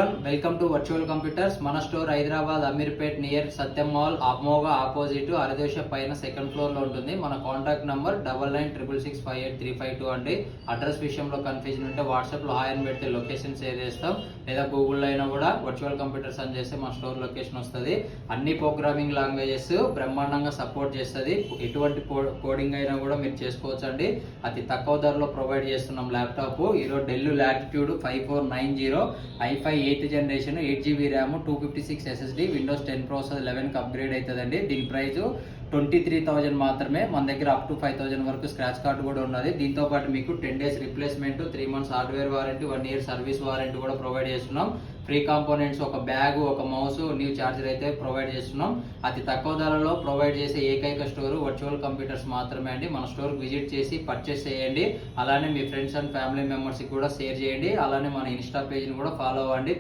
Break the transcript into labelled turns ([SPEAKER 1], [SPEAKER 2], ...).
[SPEAKER 1] Everyone, welcome to virtual computers. మన store Hyderabad Ameerpet near సత్యం mall Amogha opposite అరదేశ పైన second floor లో ఉంటుంది. మన కాంటాక్ట్ నంబర్ 9966658352 అండి. అడ్రస్ విషయంలో కన్ఫ్యూజన్ ఉంటే వాట్సాప్ లో హాయ్ అని పెడితే లొకేషన్ షేర్ చేస్తాం, లేదా గూగుల్లో అయినా కూడా వర్చువల్ కంప్యూటర్స్ అని చేస్తే మా స్టోర్ లొకేషన్ వస్తుంది. అన్ని ప్రోగ్రామింగ్ లాంగ్వేజెస్ బ్రహ్మాండంగా సపోర్ట్ చేస్తుంది. ఎటువంటి కోడింగ్ అయినా కూడా మీరు చేసుకోవచ్చు అండి. అతి తక్కువ ధరలో ప్రొవైడ్ చేస్తున్నాం ల్యాప్టాప్. ఈరోజు Dell Latitude 5490 i5 8th generation 8GB RAM 256 SSD Windows 10 Pro 11కి అప్గ్రేడ్ అవుతుందండి. దీని ప్రైస్ 23,000 మాత్రమే. మన దగ్గర అప్ టు 5,000 వరకు స్క్రాచ్ కార్డ్ కూడా ఉన్నది. దీంతో పాటు మీకు 10 days replacement, 3 months hardware warranty, 1 year service warranty కూడా ప్రొవైడ్ చేస్తున్నాం. ఫ్రీ కాంపోనెంట్స్, ఒక బ్యాగ్, ఒక మౌస్, న్యూ చార్జర్ అయితే ప్రొవైడ్ చేస్తున్నాం. అతి తక్కువ ధరలో ప్రొవైడ్ చేసే ఏకైక స్టోర్ వర్చువల్ కంప్యూటర్స్ మాత్రమే అండి. మన స్టోర్ విజిట్ చేసి పర్చేస్ చేయండి. అలానే మీ ఫ్రెండ్స్ అండ్ ఫ్యామిలీ మెంబర్స్కి కూడా షేర్ చేయండి. అలానే మన ఇన్స్టా పేజ్ని కూడా ఫాలో అవ్వండి.